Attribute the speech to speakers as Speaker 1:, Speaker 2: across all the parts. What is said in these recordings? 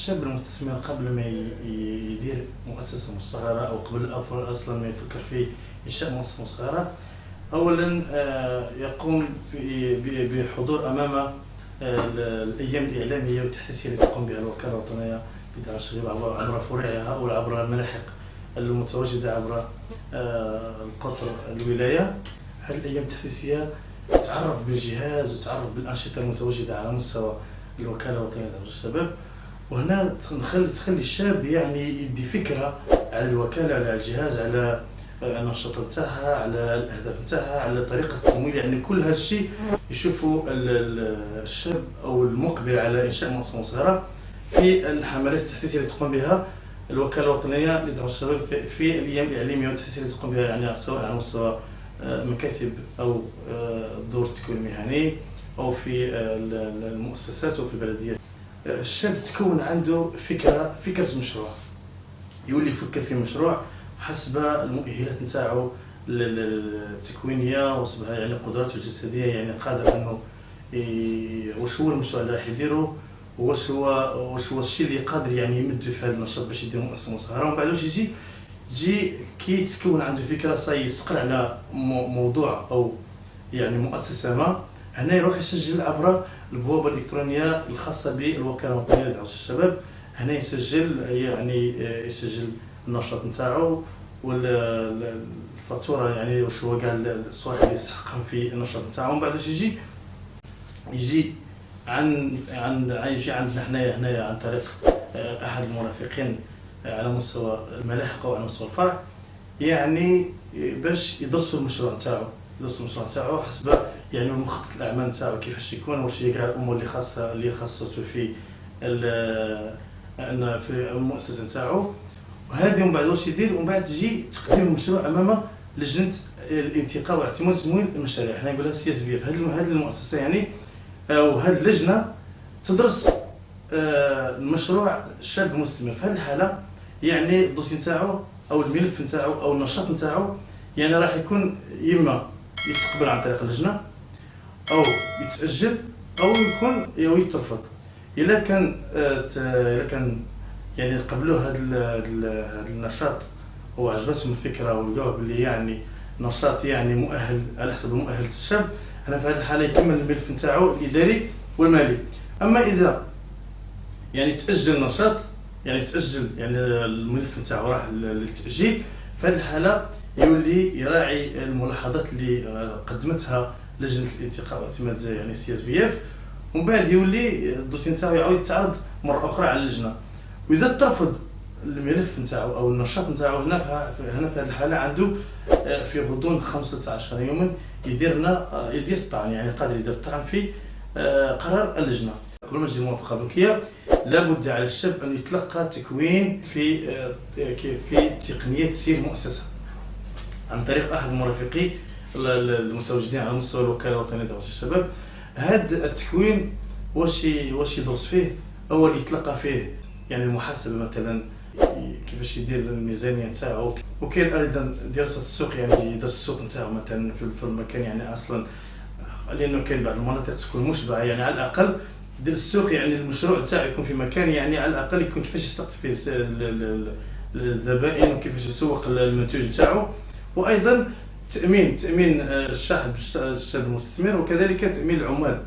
Speaker 1: الشاب المستثمر قبل ما يدير مؤسسة مصغرة أو قبل أصلا ما يفكر في إنشاء مؤسسة مصغرة، أولا يقوم بحضور أمام الأيام الإعلامية والتحسيسية التي تقوم بها الوكالة الوطنية لدعم الشباب عبر فروعها أو عبر الملاحق المتواجدة عبر القطر الولاية. هذه الأيام التحسيسية تعرف بالجهاز وتعرف بالأنشطة المتواجدة على مستوى الوكالة الوطنية لدعم الشباب، وهنا تخلي الشاب يعني يدي فكرة على الوكالة، على الجهاز، على النشاط نتاعها، على الأهداف نتاعها، على طريقة التمويل. يعني كل هذا الشيء يشوفوا الشاب أو المقبل على إنشاء مؤسسة صغيرة في الحملات التحسيسية التي تقوم بها الوكالة الوطنية لدعم الشباب في الأيام الإعلامية والتحسيسية التي تقوم بها، يعني سواء على مستوى مكاتب أو دور التكوين المهني أو في المؤسسات أو في البلديات. الشاب تكون عنده فكرة مشروع، يولي يفكر في مشروع حسب المؤهلات نتاعو التكوينيه وحسب يعني قدراته الجسديه، يعني قادر انه واش هو المشروع اللي راح يديره، واش هو الشيء اللي قادر يعني يمد في هذا النشاط باش يدير مؤسسه مصغره. ومن بعد واش يجي كي تكون عنده فكره يسقل على موضوع او يعني مؤسسه ما، هنا يروح يسجل عبر البوابه الالكترونيه الخاصه بالوكاله الوطنيه لدعم الشباب. هنا يسجل النشاط نتاعو والفاتوره، يعني واش هو كاع الصوالح اللي يستحقهم في النشاط نتاعو. ومن بعد واش يجي عندنا هنايا عن طريق احد المرافقين على مستوى الملاحق او على مستوى الفرع، يعني باش يدرسوا المشروع نتاعو حسب يعني مخطط الاعمال نتاعو كيفاش يكون، واش هي كاع الامور اللي خاصته في المؤسسه نتاعو. وهذه من بعد واش يدير، ومن بعد تجي تقديم المشروع امام لجنه الانتقاء واعتماد وتمويل المشاريع، حنا نقولها سي اس في اف. هذه المؤسسه يعني وهذه اللجنه تدرس المشروع الشاب المستثمر. في هذه الحاله يعني الدوسي نتاعو او الملف نتاعو او النشاط نتاعو يعني راح يكون اما يتقبل عن طريق اللجنه او يتاجل او يترفض. الا كان يعني قبلوا هذا النشاط وعجبتهم الفكره ولقوه باللي يعني نشاط يعني مؤهل على حسب مؤهله الشاب، انا في هذه الحاله يكمل الملف نتاعو الاداري والمالي. اما اذا يعني تاجل النشاط، يعني الملف نتاعو راح للتاجيل، في هذه الحاله يولي يراعي الملاحظات اللي قدمتها لجنه الانتقاء واعتماد يعني سي اس في اف، ومن بعد يولي الدوسي نتاعو يعاود يتعرض مره اخرى على اللجنه. واذا ترفض الملف نتاعو او النشاط نتاعو، هنا في هذه الحاله عنده في غضون 15 يوما يدير الطعن، يعني قادر يدير الطعن في قرار اللجنه. قبل ما تجي الموافقه البنكيه لابد على الشاب ان يتلقى تكوين في تقنيه تسيير المؤسسه عن طريق احد المرافقين المتواجدين على مستوى الوكاله الوطنيه لدعم الشباب. هذا التكوين واش يدرس فيه؟ اول يتلقى فيه يعني المحاسبه مثلا كيفاش يدير الميزانيه نتاعو، وكاين ايضا دراسه السوق، يعني يدرس السوق نتاعو مثلا في المكان، يعني اصلا لانه كاين بعض المناطق تكون مشبعه، يعني على الاقل دير السوق، يعني المشروع تاعو يكون في مكان يعني على الاقل يكون كيفاش يستقطب فيه الزبائن وكيفاش يسوق المنتوج نتاعو. وايضا تامين الشاب المستثمر، وكذلك تامين العمال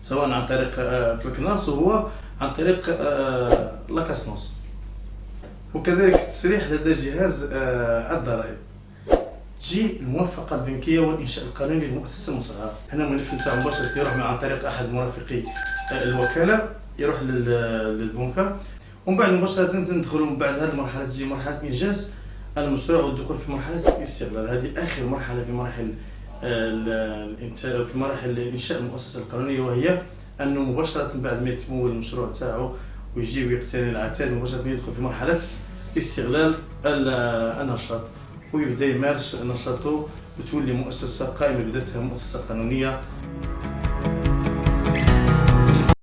Speaker 1: سواء عن طريق فلكناس وهو عن طريق لاكاسنوس، وكذلك التسريح لدى جهاز الضرائب. تجي الموافقه البنكيه والانشاء القانوني للمؤسسه المصغره. هنا الملف نتاعو مباشره يروح عن طريق احد مرافقي الوكاله، يروح للبنكه، ومن بعد مباشره ندخلوا من بعد هذه المرحله تجي مرحله انجاز المشروع والدخول في مرحله الاستغلال. هذه اخر مرحله في مراحل انشاء المؤسسه القانونيه، وهي انه مباشره بعد ما يتمول المشروع تاعو ويجي ويقتني العتاد، مباشره يدخل في مرحله استغلال النشاط ويبدا يمارس نشاطه وتولي مؤسسه قائمه بداتها مؤسسه قانونيه